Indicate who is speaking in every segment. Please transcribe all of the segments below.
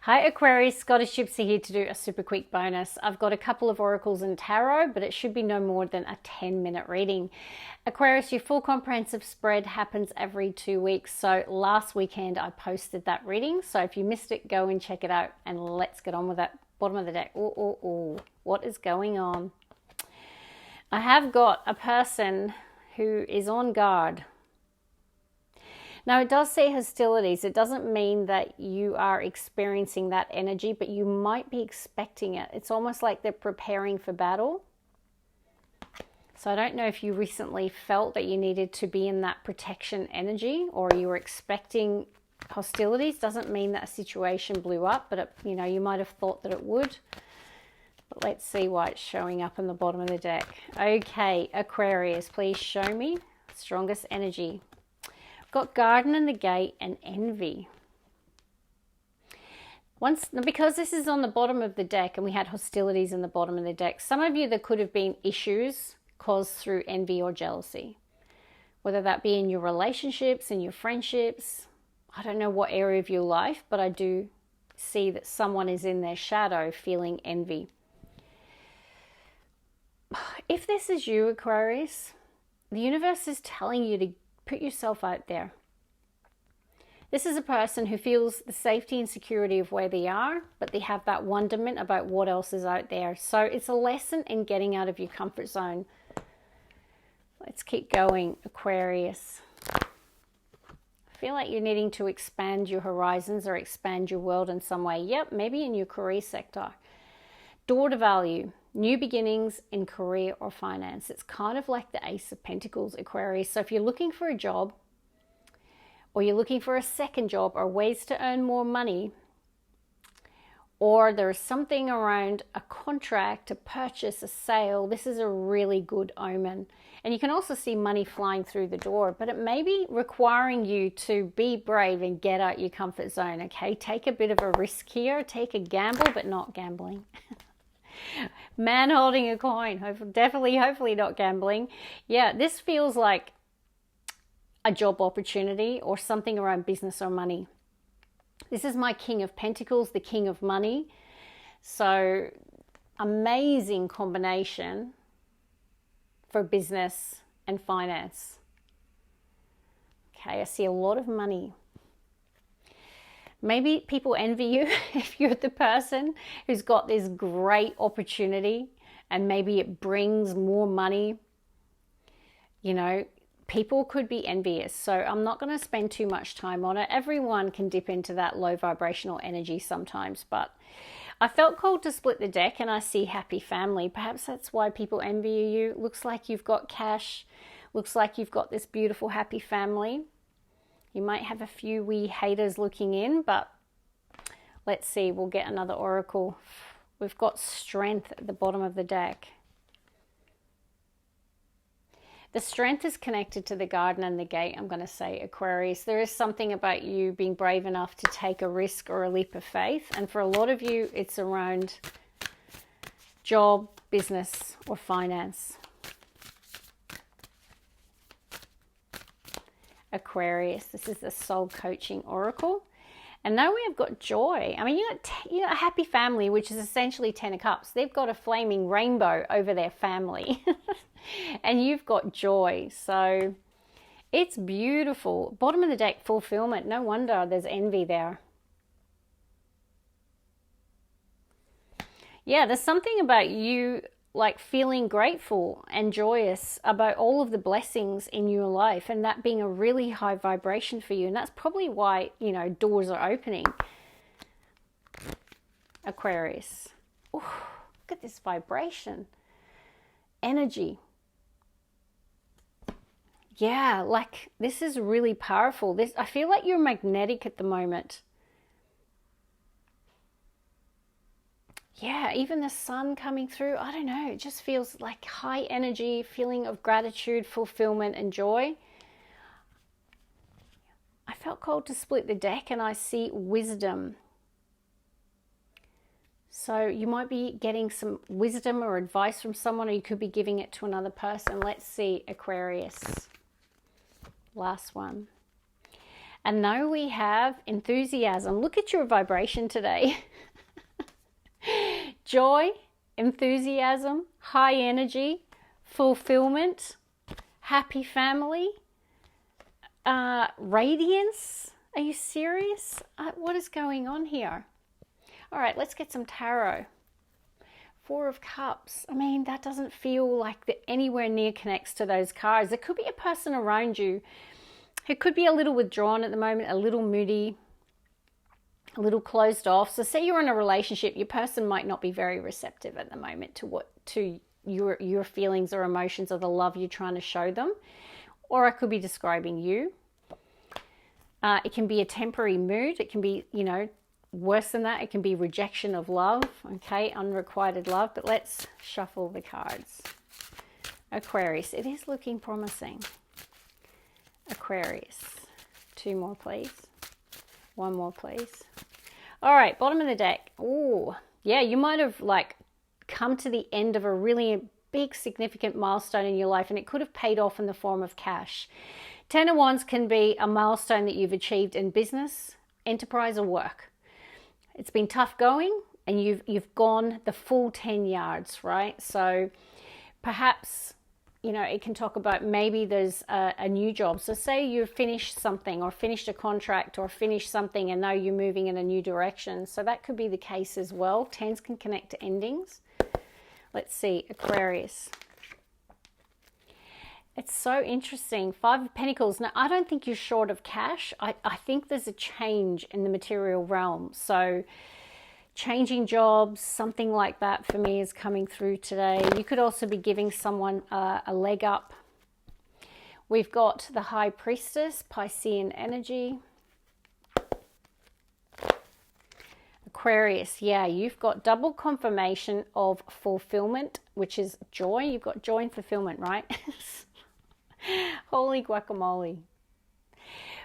Speaker 1: Hi Aquarius, Scottish Gypsy here to do a super quick bonus. I've got a couple of oracles and tarot, but it should be no more than a 10-minute reading. Aquarius, your full comprehensive spread happens every 2 weeks. So last weekend I posted that reading. So if you missed it, go and check it out and let's get on with that. Bottom of the deck. What is going on? I have got a person who is on guard. Now, it does say hostilities. It doesn't mean that you are experiencing that energy, but you might be expecting it. It's almost like they're preparing for battle. So I don't know if you recently felt that you needed to be in that protection energy or you were expecting hostilities. Doesn't mean that a situation blew up, but it, you might have thought that it would. But let's see why it's showing up in the bottom of the deck. Okay, Aquarius, please show me strongest energy. Got Garden in the Gate and Envy. Because this is on the bottom of the deck and we had hostilities in the bottom of the deck, some of you, there could have been issues caused through envy or jealousy. Whether that be in your relationships, in your friendships, I don't know what area of your life, but I do see that someone is in their shadow feeling envy. If this is you, Aquarius, the universe is telling you to put yourself out there. This is a person who feels the safety and security of where they are, but they have that wonderment about what else is out there. So it's a lesson in getting out of your comfort zone. Let's keep going, Aquarius. I feel like you're needing to expand your horizons or expand your world in some way. Yep, maybe in your career sector. Door to value. New beginnings in career or finance. It's kind of like the Ace of Pentacles, Aquarius. So if you're looking for a job or you're looking for a second job or ways to earn more money, or there's something around a contract, a purchase, a sale, this is a really good omen. And you can also see money flying through the door, but it may be requiring you to be brave and get out your comfort zone, okay? Take a bit of a risk here, take a gamble, but not gambling. Man holding a coin, hopefully not gambling. Yeah, this feels like a job opportunity or something around business or money. This is my King of Pentacles, the King of Money. So amazing combination for business and finance. Okay, I see a lot of money. Maybe people envy you if you're the person who's got this great opportunity and maybe it brings more money. People could be envious. So I'm not going to spend too much time on it. Everyone can dip into that low vibrational energy sometimes, but I felt called to split the deck and I see happy family. Perhaps that's why people envy you. Looks like you've got cash. Looks like you've got this beautiful happy family. You might have a few wee haters looking in, but let's see. We'll get another oracle. We've got Strength at the bottom of the deck. The Strength is connected to the Garden and the Gate, I'm going to say, Aquarius. There is something about you being brave enough to take a risk or a leap of faith. And for a lot of you, it's around job, business, or finance. Aquarius, this is the Soul Coaching Oracle. And now we have got Joy. I mean, you got a happy family, which is essentially 10 of Cups. They've got a flaming rainbow over their family. And you've got Joy. So it's beautiful. Bottom of the deck, Fulfilment. No wonder there's envy there. Yeah, there's something about you like feeling grateful and joyous about all of the blessings in your life, and that being a really high vibration for you. And that's probably why, doors are opening. Aquarius. Ooh, look at this vibration. Energy. Yeah, like this is really powerful. I feel like you're magnetic at the moment. Yeah, even the sun coming through, I don't know, it just feels like high energy, feeling of gratitude, fulfillment, and joy. I felt called to split the deck and I see Wisdom. So you might be getting some wisdom or advice from someone, or you could be giving it to another person. Let's see, Aquarius. Last one. And now we have enthusiasm. Look at your vibration today. Joy, enthusiasm, high energy, fulfillment, happy family, radiance. Are you serious? What is going on here? All right, let's get some tarot. Four of Cups. I mean, that doesn't feel like that anywhere near connects to those cards. There could be a person around you who could be a little withdrawn at the moment, a little moody, a little closed off. So say you're in a relationship, your person might not be very receptive at the moment to your feelings or emotions or the love you're trying to show them. Or I could be describing you. It can be a temporary mood. It can be, you know, worse than that. It can be rejection of love, okay, unrequited love. But let's shuffle the cards. Aquarius, it is looking promising. Aquarius, 2 more please. 1 more please. All right, bottom of the deck. Oh, yeah, you might have like come to the end of a really big significant milestone in your life, and it could have paid off in the form of cash. 10 of Wands can be a milestone that you've achieved in business, enterprise, or work. It's been tough going, and you've gone the full 10 yards, right? So perhaps, you know, it can talk about maybe there's a new job. So say you've finished something or finished a contract or finished something and now you're moving in a new direction. So that could be the case as well. 10s can connect to endings. Let's see, Aquarius. It's so interesting. 5 of Pentacles. Now, I don't think you're short of cash. I think there's a change in the material realm. So changing jobs, something like that for me is coming through today. You could also be giving someone a leg up. We've got the High Priestess, Piscean energy. Aquarius, yeah, you've got double confirmation of fulfillment, which is joy. You've got joy and fulfillment, right? Holy guacamole.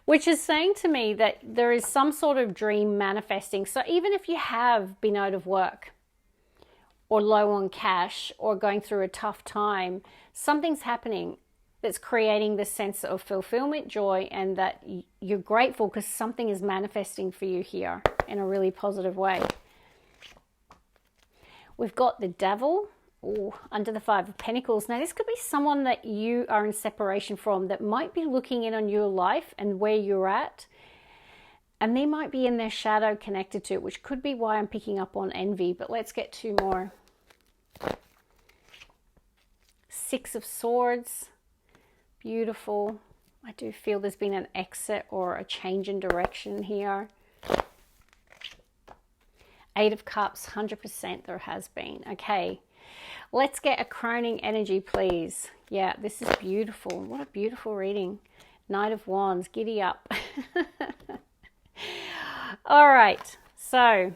Speaker 1: Which is saying to me that there is some sort of dream manifesting. So even if you have been out of work or low on cash or going through a tough time, something's happening that's creating this sense of fulfillment, joy, and that you're grateful because something is manifesting for you here in a really positive way. We've got the Devil. Ooh, under the 5 of Pentacles. Now, this could be someone that you are in separation from that might be looking in on your life and where you're at. And they might be in their shadow connected to it, which could be why I'm picking up on envy. But let's get 2 more. 6 of Swords. Beautiful. I do feel there's been an exit or a change in direction here. 8 of Cups. 100% there has been. Okay. Let's get a crowning energy, please. Yeah, this is beautiful. What a beautiful reading. Knight of Wands, giddy up. All right, so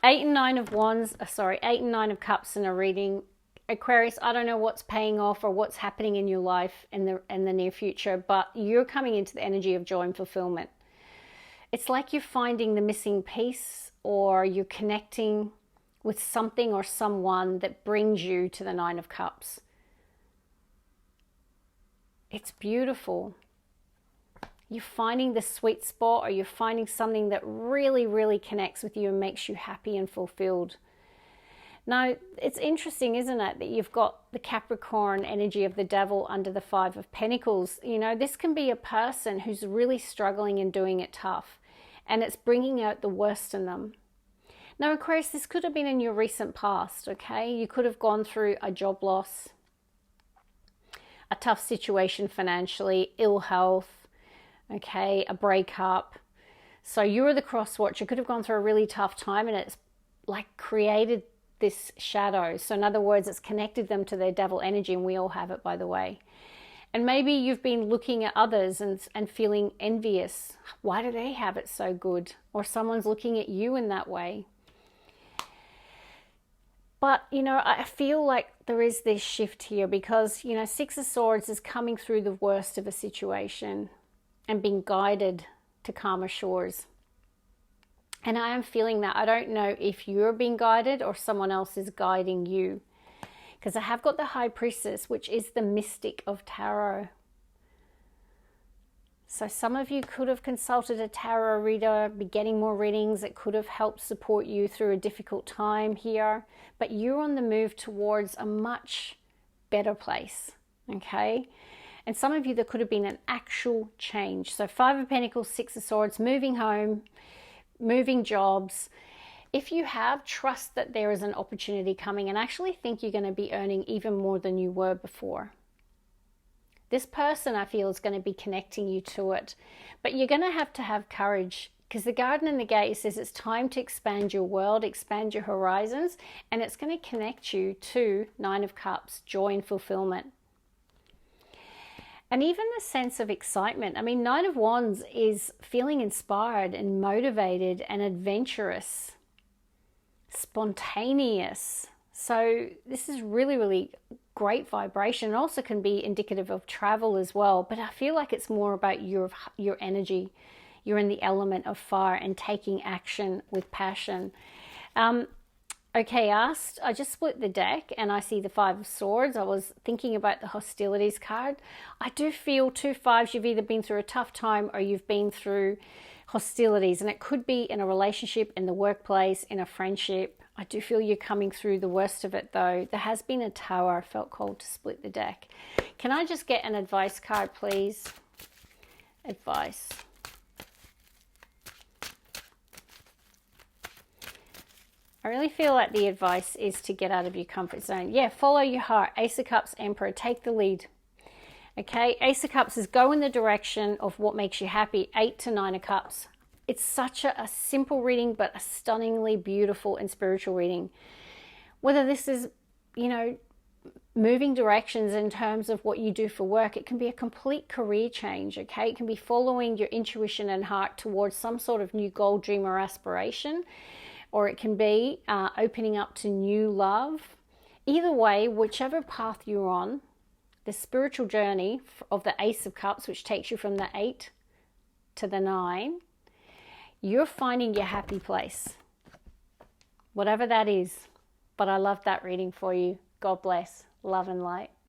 Speaker 1: 8 and 9 of Wands, 8 and 9 of Cups in a reading. Aquarius, I don't know what's paying off or what's happening in your life in the near future, but you're coming into the energy of joy and fulfillment. It's like you're finding the missing piece, or you're connecting with something or someone that brings you to the 9 of Cups. It's beautiful. You're finding the sweet spot, or you're finding something that really, really connects with you and makes you happy and fulfilled. Now, it's interesting, isn't it, that you've got the Capricorn energy of the Devil under the 5 of Pentacles. You know, this can be a person who's really struggling and doing it tough, and it's bringing out the worst in them. Now, Aquarius, this could have been in your recent past, okay? You could have gone through a job loss, a tough situation financially, ill health, okay, a breakup. So you were the cross watch. You could have gone through a really tough time, and it's like created this shadow. So in other words, it's connected them to their devil energy, and we all have it, by the way. And maybe you've been looking at others and feeling envious. Why do they have it so good? Or someone's looking at you in that way. But, you know, I feel like there is this shift here because, you know, 6 of Swords is coming through the worst of a situation and being guided to calmer shores. And I am feeling that. I don't know if you're being guided or someone else is guiding you. Because I have got the High Priestess, which is the mystic of tarot. So some of you could have consulted a tarot reader, be getting more readings. It could have helped support you through a difficult time here. But you're on the move towards a much better place, okay? And some of you, there could have been an actual change. So 5 of Pentacles, 6 of Swords, moving home, moving jobs. If you have, trust that there is an opportunity coming, and actually think you're going to be earning even more than you were before. This person, I feel, is going to be connecting you to it. But you're going to have courage, because the Garden and the Gate says it's time to expand your world, expand your horizons, and it's going to connect you to 9 of Cups, joy and fulfillment. And even the sense of excitement. I mean, 9 of Wands is feeling inspired and motivated and adventurous, spontaneous. So this is really, really great vibration. It also can be indicative of travel as well, but I feel like it's more about your energy. You're in the element of fire and taking action with passion. Okay, I just split the deck and I see the 5 of Swords. I was thinking about the hostilities card. I do feel 2 5s, you've either been through a tough time or you've been through hostilities, and it could be in a relationship, in the workplace, in a friendship. I do feel you're coming through the worst of it though. There has been a Tower. I felt called to split the deck. Can I just get an advice card, please? Advice. I really feel like the advice is to get out of your comfort zone. Yeah, follow your heart. Ace of Cups, Emperor, take the lead. Okay, Ace of Cups is go in the direction of what makes you happy. 8 to 9 of Cups. It's such a simple reading, but a stunningly beautiful and spiritual reading. Whether this is, you know, moving directions in terms of what you do for work, it can be a complete career change, okay? It can be following your intuition and heart towards some sort of new goal, dream, or aspiration. Or it can be opening up to new love. Either way, whichever path you're on, the spiritual journey of the Ace of Cups, which takes you from the 8 to the 9, you're finding your happy place, whatever that is. But I love that reading for you. God bless. Love and light.